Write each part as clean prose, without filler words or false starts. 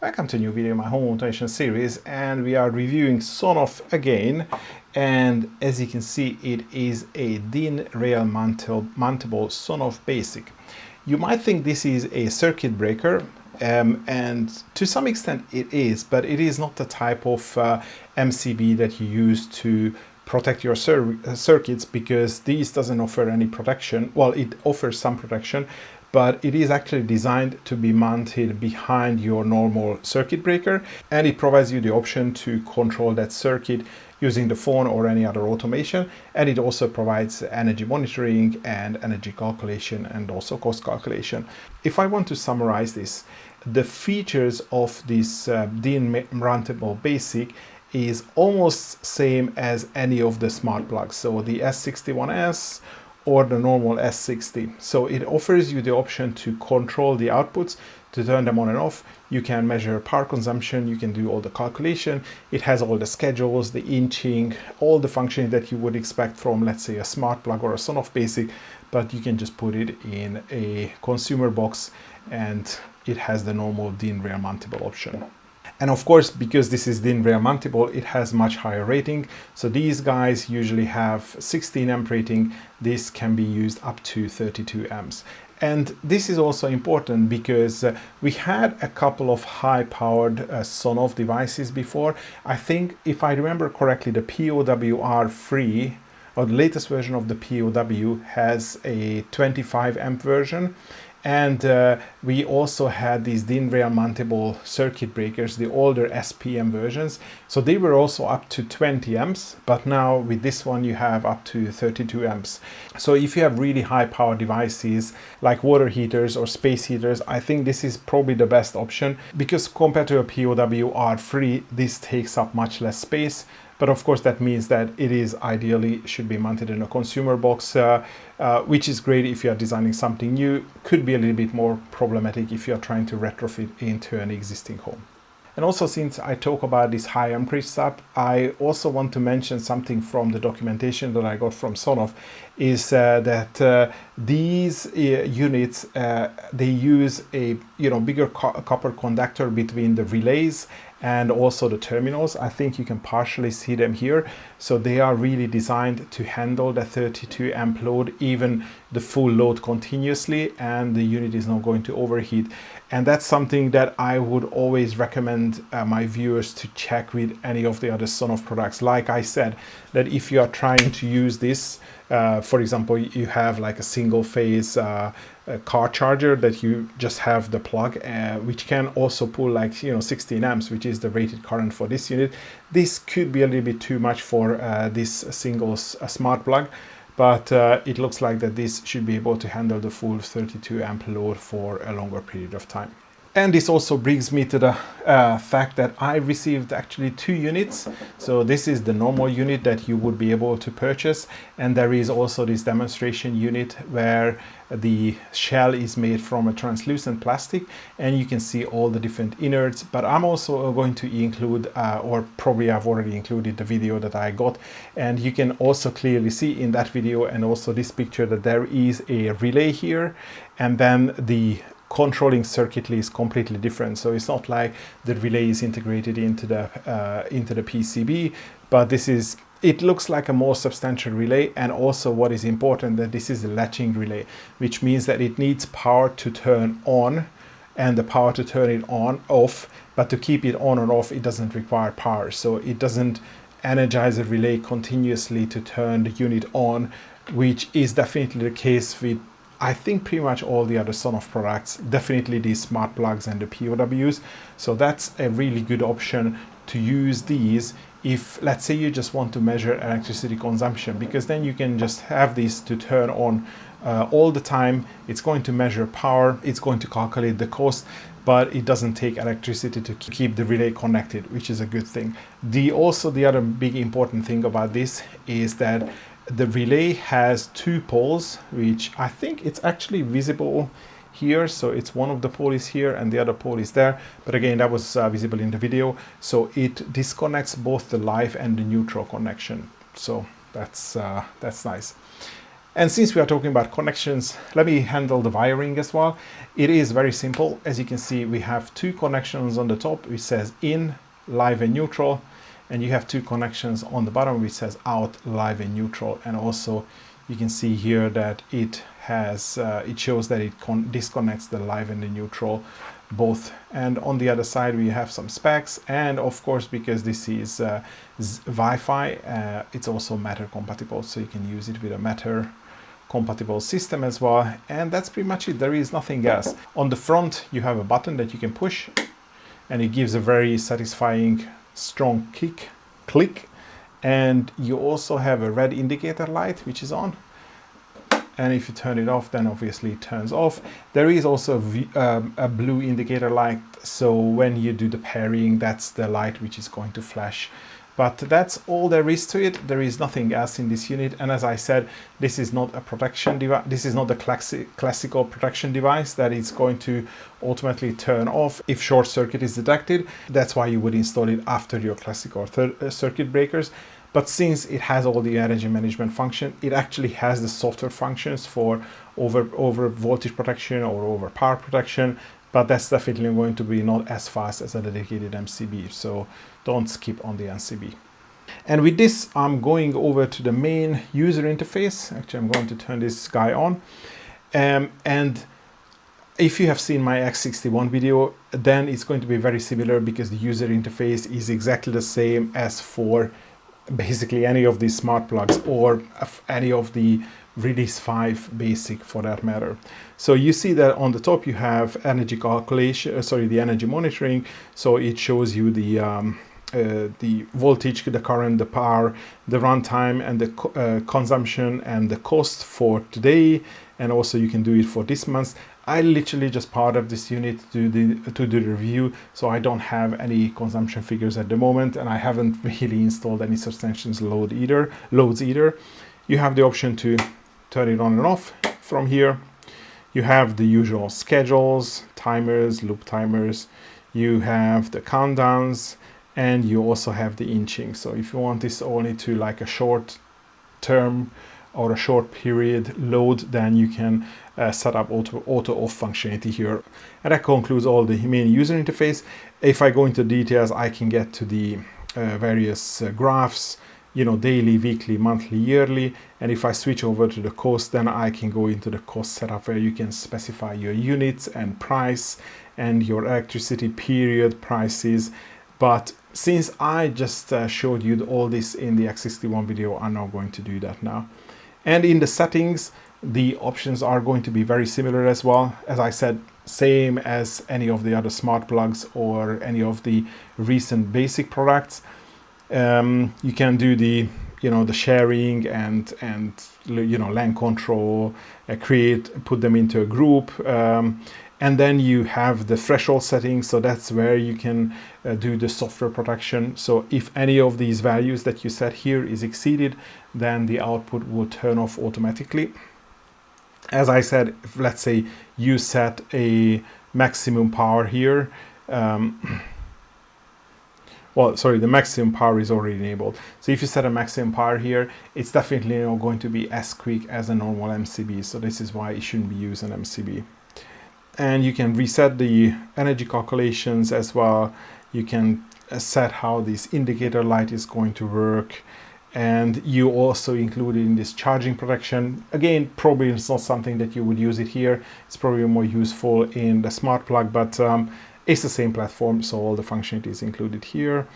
Welcome to a new video in my home automation series, and we are reviewing Sonoff again. And as you can see, it is a DIN rail mountable Sonoff basic. You might think this is a circuit breaker, and to some extent it is, but it is not the type of MCB that you use to protect your circuits, because this doesn't offer any protection. Well, it offers some protection, but it is actually designed to be mounted behind your normal circuit breaker, and it provides you the option to control that circuit using the phone or any other automation. And it also provides energy monitoring and energy calculation and also cost calculation. If I want to summarize this, the features of this DIN mountable basic is almost same as any of the smart plugs, so the S61S or the normal S60. So it offers you the option to control the outputs, to turn them on and off. You can measure power consumption, you can do all the calculation. It has all the schedules, the inching, all the functioning that you would expect from, let's say, a smart plug or a Sonoff basic, but you can just put it in a consumer box, and it has the normal DIN rail mountable option. And of course, because this is DIN rail mountable, it has much higher rating. So these guys usually have 16 amp rating. This can be used up to 32 amps. And this is also important because we had a couple of high-powered Sonoff devices before. I think, if I remember correctly, the POWR3, or the latest version of the POW, has a 25 amp version. And we also had these DIN rail mountable circuit breakers, the older SPM versions. So they were also up to 20 amps, but now with this one you have up to 32 amps. So if you have really high power devices like water heaters or space heaters, I think this is probably the best option, because compared to a POWR3, this takes up much less space. But of course, that means that it is ideally should be mounted in a consumer box, which is great if you are designing something new. Could be a little bit more problematic if you are trying to retrofit into an existing home. And also, since I talk about this high amperage stuff, I also want to mention something from the documentation that I got from Sonoff, is that these units, they use a bigger copper conductor between the relays and also the terminals. I think you can partially see them here. So they are really designed to handle the 32 amp load, even the full load continuously, and the unit is not going to overheat. And that's something that I would always recommend my viewers to check with any of the other Sonoff products. Like I said, that if you are trying to use this, for example, you have like a single phase car charger that you just have the plug, which can also pull like 16 amps, which is the rated current for this unit. This could be a little bit too much for this single smart plug, but it looks like that this should be able to handle the full 32 amp load for a longer period of time. And this also brings me to the fact that I received actually 2 units. So this is the normal unit that you would be able to purchase, and there is also this demonstration unit where the shell is made from a translucent plastic, and you can see all the different innards. But I'm also going to include, or probably I've already included, the video that I got, and you can also clearly see in that video and also this picture that there is a relay here, and then the controlling circuitry is completely different. So it's not like the relay is integrated into the PCB, but it looks like a more substantial relay. And also, what is important, that this is a latching relay, which means that it needs power to turn on and the power to turn it on off, but to keep it on or off, it doesn't require power. So it doesn't energize a relay continuously to turn the unit on, which is definitely the case with, I think, pretty much all the other Sonoff products, definitely these smart plugs and the POWs. So that's a really good option to use these if, let's say, you just want to measure electricity consumption, because then you can just have these to turn on all the time. It's going to measure power, it's going to calculate the cost, but it doesn't take electricity to keep the relay connected, which is a good thing. The other big important thing about this is that the relay has 2 poles, which I think it's actually visible here. So it's one of the pole is here and the other pole is there. But again, that was visible in the video. So it disconnects both the live and the neutral connection. So that's nice. And since we are talking about connections, let me handle the wiring as well. It is very simple. As you can see, we have two connections on the top which says in, live and neutral, and you have two connections on the bottom which says out, live and neutral. And also you can see here that it has it shows that it disconnects the live and the neutral both. And on the other side we have some specs, and of course, because this is Wi-Fi, it's also Matter compatible, so you can use it with a Matter compatible system as well. And that's pretty much it. There is nothing else. On the front you have a button that you can push, and it gives a very satisfying strong click. And you also have a red indicator light which is on, and if you turn it off, then obviously it turns off. There is also a blue indicator light, so when you do the pairing, that's the light which is going to flash. But that's all there is to it. There is nothing else in this unit. And as I said, this is not a protection device. This is not the classical protection device that is going to automatically turn off if short circuit is detected. That's why you would install it after your classical circuit breakers. But since it has all the energy management function, it actually has the software functions for over voltage protection or over power protection, but that's definitely going to be not as fast as a dedicated MCB. So don't skip on the MCB. And with this, I'm going over to the main user interface. Actually, I'm going to turn this guy on. And if you have seen my X61 video, then it's going to be very similar, because the user interface is exactly the same as for basically any of these smart plugs or any of the Release 5 basic for that matter. So you see that on the top you have energy calculation, the energy monitoring. So it shows you the voltage, the current, the power, the runtime, and the consumption and the cost for today. And also you can do it for this month. I literally just part of this unit to do the review, so I don't have any consumption figures at the moment, and I haven't really installed any substantial loads either. You have the option to turn it on and off from here. You have the usual schedules, timers, loop timers. You have the countdowns, and you also have the inching. So if you want this only to like a short term or a short period load, then you can set up auto off functionality here. And that concludes all the main user interface. If I go into details, I can get to the various graphs, daily, weekly, monthly, yearly. And if I switch over to the cost, then I can go into the cost setup, where you can specify your units and price and your electricity period prices. But since I just showed you all this in the X61 video, I'm not going to do that now. And in the settings, the options are going to be very similar as well. As I said, same as any of the other smart plugs or any of the recent basic products. You can do the sharing and LAN control, put them into a group, and then you have the threshold settings. So that's where you can do the software protection. So if any of these values that you set here is exceeded, then the output will turn off automatically. As I said, if, let's say you set a maximum power here, the maximum power is already enabled. So if you set a maximum power here, it's definitely not going to be as quick as a normal MCB. So this is why it shouldn't be used on MCB. And you can reset the energy calculations as well. You can set how this indicator light is going to work. And you also included in this charging protection. Again, probably it's not something that you would use it here. It's probably more useful in the smart plug, but it's the same platform, so all the functionality is included here.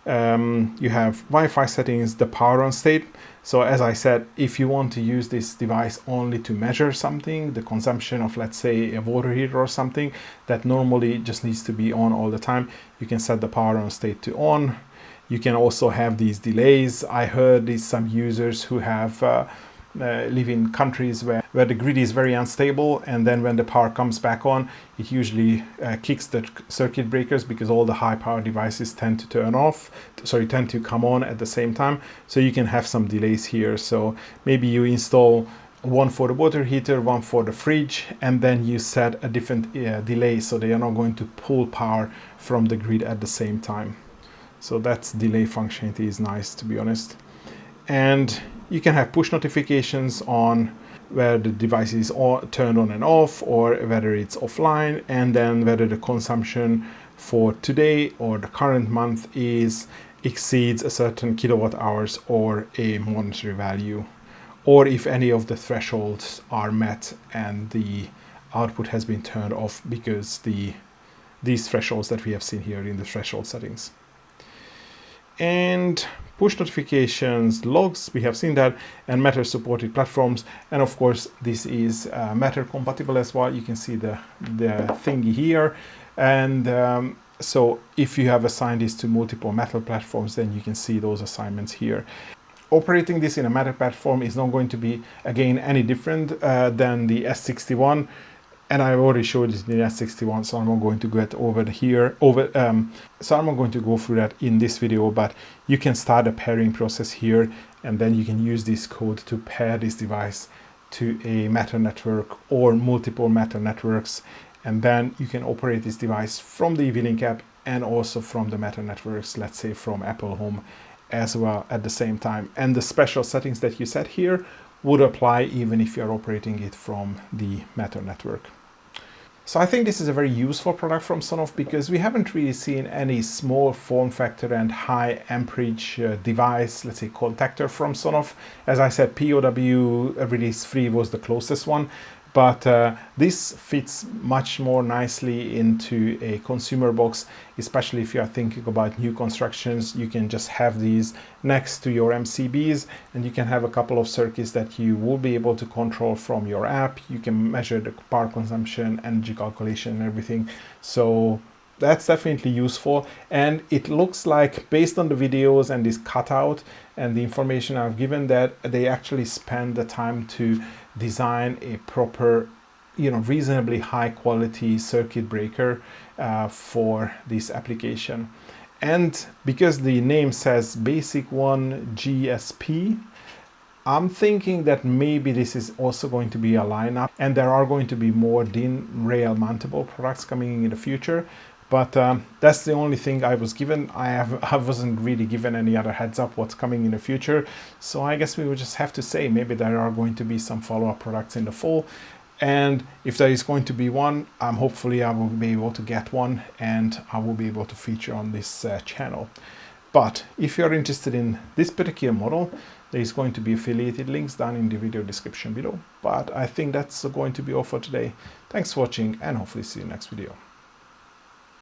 You have Wi-Fi settings, the power on state. So as I said, if you want to use this device only to measure something, the consumption of, let's say, a water heater or something that normally just needs to be on all the time, you can set the power on state to on. You can also have these delays. I heard these some users who have live in countries where the grid is very unstable, and then when the power comes back on, it usually kicks the circuit breakers, because all the high power devices tend to come on at the same time. So you can have some delays here. So maybe you install one for the water heater, one for the fridge, and then you set a different delay, so they are not going to pull power from the grid at the same time. So that's delay functionality is nice, to be honest. And you can have push notifications on. where the device is turned on and off, or whether it's offline, and then whether the consumption for today or the current month exceeds a certain kilowatt hours or a monetary value, or if any of the thresholds are met and the output has been turned off because these thresholds that we have seen here in the threshold settings. And push notifications, logs, we have seen that, and Matter supported platforms. And of course, this is Matter compatible as well. You can see the thingy here. And so if you have assigned this to multiple Matter platforms, then you can see those assignments here. Operating this in a Matter platform is not going to be, again, any different than the S61. And I already showed it in the S61, so I'm not going to get over here. So I'm not going to go through that in this video, but you can start a pairing process here, and then you can use this code to pair this device to a Matter network or multiple Matter networks. And then you can operate this device from the eWeLink app and also from the Matter networks, let's say from Apple Home as well at the same time. And the special settings that you set here would apply even if you're operating it from the Matter network. So I think this is a very useful product from Sonoff because we haven't really seen any small form factor and high amperage device, let's say contactor from Sonoff. As I said, POW release 3 was the closest one, but this fits much more nicely into a consumer box, especially if you are thinking about new constructions. You can just have these next to your MCBs, and you can have a couple of circuits that you will be able to control from your app. You can measure the power consumption, energy calculation, and everything. So that's definitely useful. And it looks like, based on the videos and this cutout and the information I've given, that they actually spend the time to design a proper, reasonably high quality circuit breaker for this application. And because the name says Basic One GSP, I'm thinking that maybe this is also going to be a lineup, and there are going to be more DIN rail mountable products coming in the future. But that's the only thing I was given. I wasn't really given any other heads up what's coming in the future. So I guess we would just have to say maybe there are going to be some follow-up products in the fall. And if there is going to be one, hopefully I will be able to get one and I will be able to feature on this channel. But if you're interested in this particular model, there is going to be affiliated links down in the video description below. But I think that's going to be all for today. Thanks for watching, and hopefully see you next video.